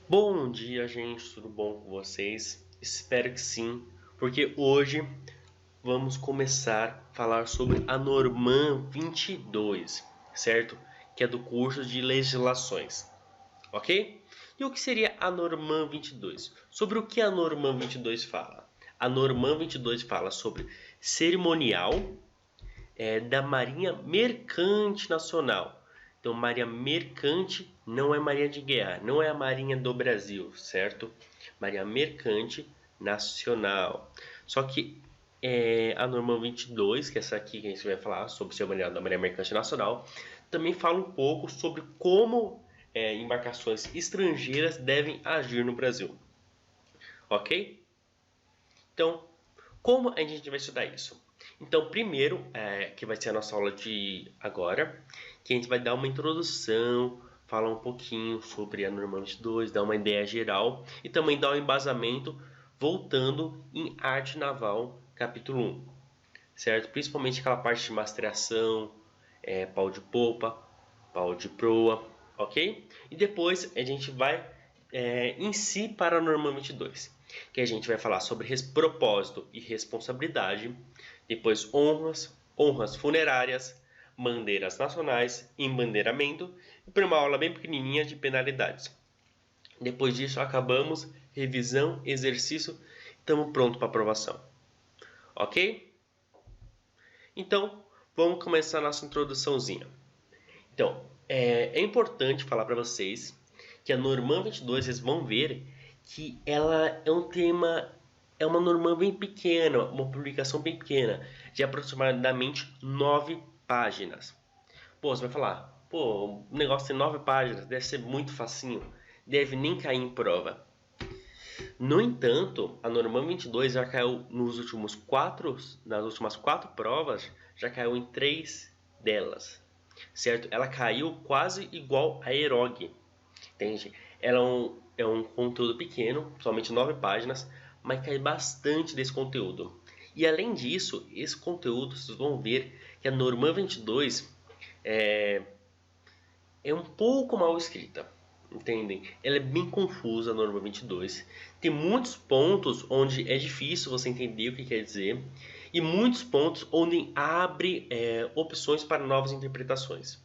Bom dia, gente, tudo bom com vocês? Espero que sim, porque hoje vamos começar a falar sobre a Norman 22, certo? Que é do curso de legislações, ok? E o que seria a Norman 22? Sobre o que a Norman 22 fala? A Norman 22 fala sobre cerimonial da Marinha Mercante Nacional. Então, Marinha Mercante não é Marinha de Guerra, não é a Marinha do Brasil, certo? Marinha Mercante Nacional. Só que a norma 22, que é essa aqui que a gente vai falar sobre o cerimonial da Marinha Mercante Nacional, também fala um pouco sobre como embarcações estrangeiras devem agir no Brasil. Ok? Então, como a gente vai estudar isso? Então, primeiro, que vai ser a nossa aula de agora, que a gente vai dar uma introdução, falar um pouquinho sobre a norma 22, dar uma ideia geral e também dar um embasamento voltando em arte naval, capítulo 1, certo? Principalmente aquela parte de mastreação, pau de popa, pau de proa, ok? E depois a gente vai em si para a norma 22, que a gente vai falar sobre propósito e responsabilidade, depois honras funerárias, bandeiras nacionais, embandeiramento e para uma aula bem pequenininha de penalidades. Depois disso acabamos, revisão, exercício, estamos pronto para aprovação, ok? Então vamos começar a nossa introduçãozinha. Então, é importante falar para vocês que a Norman 22, vocês vão ver que ela é um tema, é uma Norman bem pequena, uma publicação bem pequena, de aproximadamente 9 páginas. Pô, você vai falar, pô, o negócio tem 9 páginas, deve ser muito facinho, deve nem cair em prova. No entanto, a Norman 22 já caiu nas últimas 4 provas, já caiu em 3 delas, certo? Ela caiu quase igual a Erog, entende? Ela é um conteúdo pequeno, somente 9 páginas, mas cai bastante desse conteúdo. E além disso, esse conteúdo, vocês vão ver que a Norman 22 é um pouco mal escrita, entendem? Ela é bem confusa, a norma 22. Tem muitos pontos onde é difícil você entender o que quer dizer e muitos pontos onde abre opções para novas interpretações.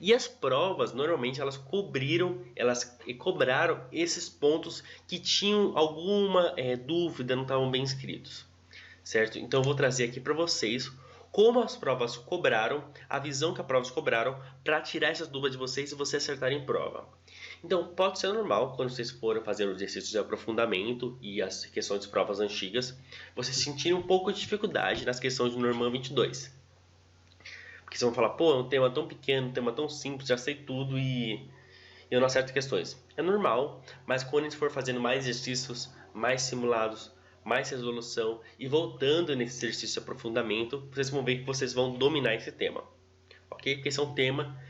E as provas, normalmente, elas cobraram esses pontos que tinham alguma dúvida, não estavam bem escritos, certo? Então eu vou trazer aqui para vocês como as provas cobraram, a visão que as provas cobraram, para tirar essas dúvidas de vocês e vocês acertarem prova. Então, pode ser normal, quando vocês forem fazer os exercícios de aprofundamento e as questões de provas antigas, vocês sentirem um pouco de dificuldade nas questões de Norman 22. Porque vocês vão falar, pô, é um tema tão pequeno, um tema tão simples, já sei tudo e eu não acerto questões. É normal, mas quando a gente for fazendo mais exercícios, mais simulados, mais resolução e voltando nesse exercício de aprofundamento, vocês vão ver que vocês vão dominar esse tema, ok? Porque esse é um tema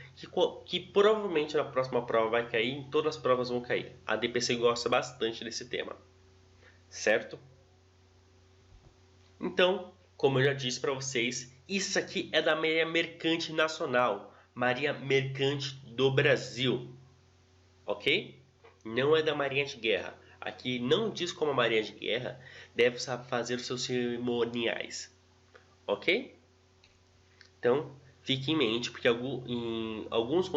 que provavelmente na próxima prova vai cair, em todas as provas vão cair. A DPC gosta bastante desse tema, certo? Então, como eu já disse para vocês, isso aqui é da Marinha Mercante Nacional, Marinha Mercante do Brasil, ok? Não é da Marinha de Guerra. Aqui não diz como a Marinha de Guerra deve fazer os seus cerimoniais, ok? Então, fique em mente, porque em alguns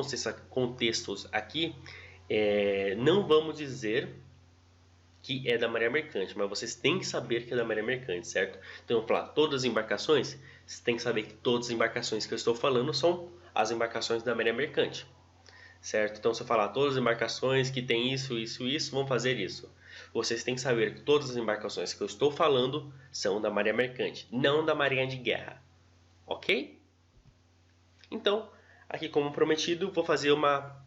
contextos aqui não vamos dizer que é da Marinha Mercante, mas vocês têm que saber que é da Marinha Mercante, certo? Então, eu vou falar todas as embarcações, vocês têm que saber que todas as embarcações que eu estou falando são as embarcações da Marinha Mercante, certo? Então, se eu falar todas as embarcações que tem isso, isso, isso, vão fazer isso. Vocês têm que saber que todas as embarcações que eu estou falando são da Marinha Mercante, não da Marinha de Guerra, ok? Então, aqui como prometido, vou fazer uma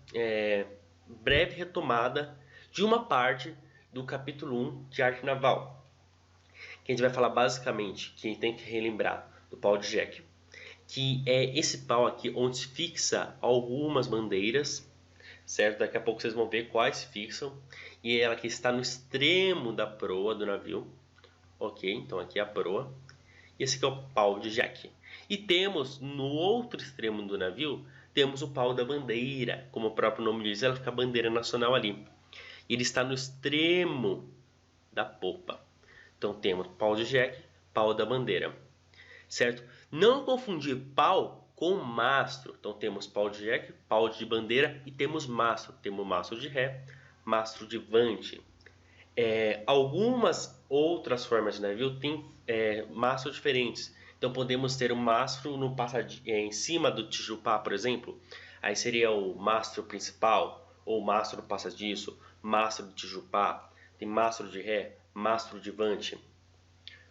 breve retomada de uma parte do capítulo 1 de Arte Naval, que a gente vai falar basicamente, que a gente tem que relembrar do pau de Jack, que é esse pau aqui onde se fixa algumas bandeiras, certo? Daqui a pouco vocês vão ver quais se fixam, e ela aqui está no extremo da proa do navio, ok? Então aqui é a proa, e esse aqui é o pau de Jack. E temos no outro extremo do navio, temos o pau da bandeira, como o próprio nome diz, ela fica a bandeira nacional ali. Ele está no extremo da popa. Então temos pau de jegue, pau da bandeira, certo? Não confundir pau com mastro. Então temos pau de jegue, pau de bandeira e temos mastro. Temos mastro de ré, mastro de vante. Algumas outras formas de navio têm mastros diferentes. Então podemos ter um mastro no em cima do tijupá, por exemplo. Aí seria o mastro principal, ou mastro passadiço, mastro do tijupá. Tem mastro de ré, mastro de vante.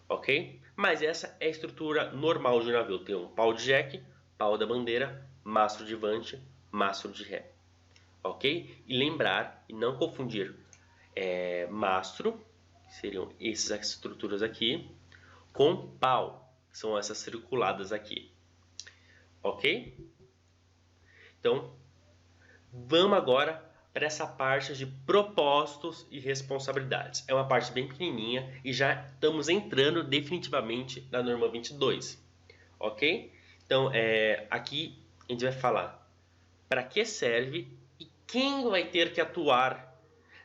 Ok? Mas essa é a estrutura normal de um navio. Tem um pau de jegue, pau da bandeira, mastro de vante, mastro de ré. Ok? E lembrar e não confundir mastro, que seriam essas estruturas aqui, com pau, que são essas circuladas aqui. Ok? Então, vamos agora para essa parte de propósitos e responsabilidades. É uma parte bem pequenininha e já estamos entrando definitivamente na norma 22. Ok? Então, aqui a gente vai falar para que serve e quem vai ter que atuar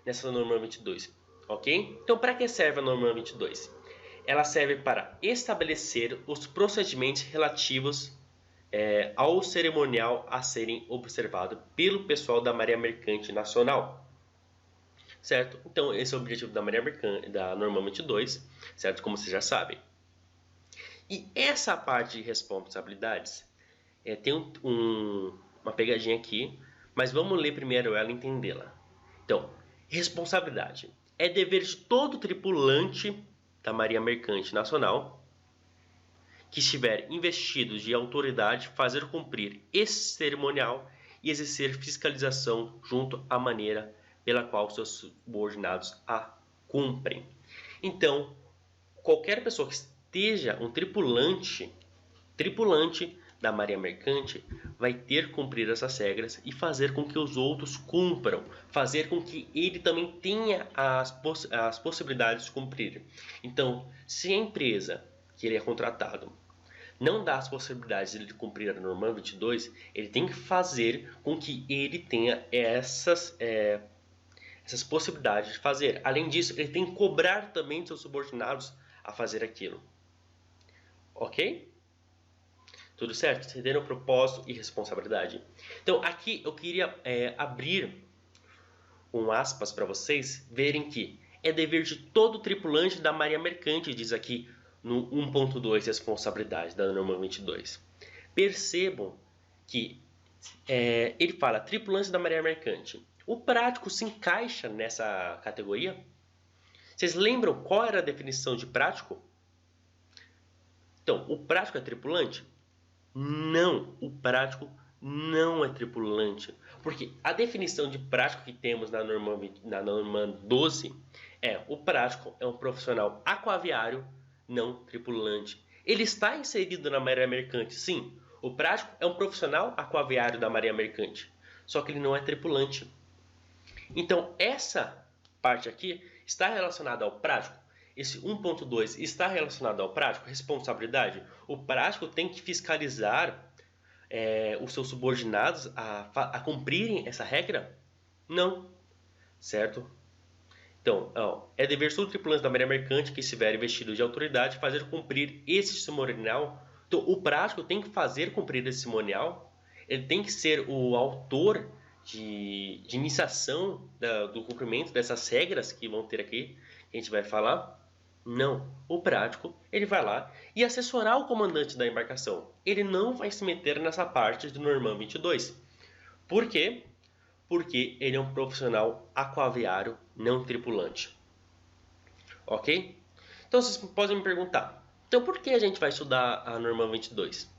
nessa norma 22. Ok? Então, para que serve a norma 22? Ela serve para estabelecer os procedimentos relativos ao cerimonial a serem observados pelo pessoal da Marinha Mercante Nacional. Certo? Então, esse é o objetivo da Marinha Mercante, da norma 22, certo? Como vocês já sabem. E essa parte de responsabilidades tem uma pegadinha aqui, mas vamos ler primeiro ela e entendê-la. Então, responsabilidade é dever de todo tripulante da Marinha Mercante Nacional que estiver investido de autoridade fazer cumprir esse cerimonial e exercer fiscalização junto à maneira pela qual seus subordinados a cumprem. Então, qualquer pessoa que esteja um tripulante da Marinha Mercante vai ter que cumprir essas regras e fazer com que os outros cumpram, fazer com que ele também tenha as possibilidades de cumprir. Então, se a empresa que ele é contratado não dá as possibilidades de ele cumprir a norma 22, ele tem que fazer com que ele tenha essas possibilidades de fazer. Além disso, ele tem que cobrar também de seus subordinados a fazer aquilo. Ok? Tudo certo? Vocês entenderam o propósito e responsabilidade? Então, aqui eu queria abrir um aspas para vocês verem que é dever de todo tripulante da Marinha Mercante, diz aqui no 1.2, responsabilidade da norma 22. Percebam que ele fala tripulante da Marinha Mercante. O prático se encaixa nessa categoria? Vocês lembram qual era a definição de prático? Então, o prático é tripulante? Não, o prático não é tripulante. Porque a definição de prático que temos na norma 12 o prático é um profissional aquaviário não tripulante. Ele está inserido na Marinha Mercante, sim. O prático é um profissional aquaviário da Marinha Mercante. Só que ele não é tripulante. Então, essa parte aqui está relacionada ao prático. Esse 1.2 está relacionado ao prático, responsabilidade. O prático tem que fiscalizar os seus subordinados a cumprirem essa regra? Não, certo? Então, é dever do tripulante da Marinha Mercante que estiver investido de autoridade fazer cumprir esse cerimonial. Então, o prático tem que fazer cumprir esse cerimonial. Ele tem que ser o autor de iniciação do cumprimento dessas regras que vão ter aqui, que a gente vai falar. Não, o prático, ele vai lá e assessorar o comandante da embarcação. Ele não vai se meter nessa parte do norma 22. Por quê? Porque ele é um profissional aquaviário não tripulante. Ok? Então vocês podem me perguntar, então por que a gente vai estudar a norma 22?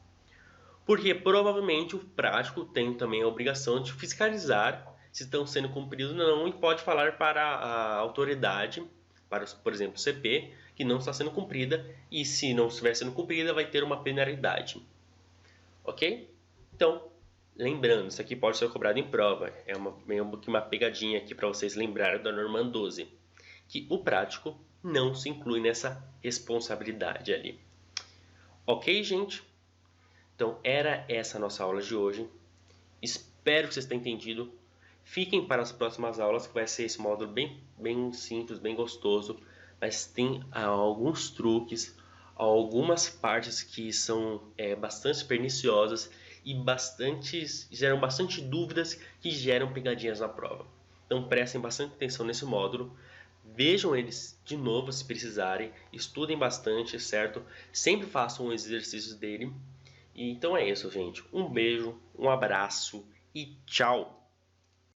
Porque provavelmente o prático tem também a obrigação de fiscalizar se estão sendo cumpridos ou não e pode falar para a autoridade, para, por exemplo, o CP, que não está sendo cumprida e se não estiver sendo cumprida vai ter uma penalidade. Ok? Então, lembrando, isso aqui pode ser cobrado em prova, é uma pegadinha aqui para vocês lembrarem da norma 12, que o prático não se inclui nessa responsabilidade ali. Ok, gente? Então, era essa a nossa aula de hoje. Espero que vocês tenham entendido. Fiquem para as próximas aulas, que vai ser esse módulo bem simples, bem gostoso, mas tem alguns truques, algumas partes que são bastante perniciosas e geram bastante dúvidas que geram pegadinhas na prova. Então prestem bastante atenção nesse módulo, vejam eles de novo se precisarem, estudem bastante, certo? Sempre façam exercícios dele. E então é isso, gente. Um beijo, um abraço e tchau!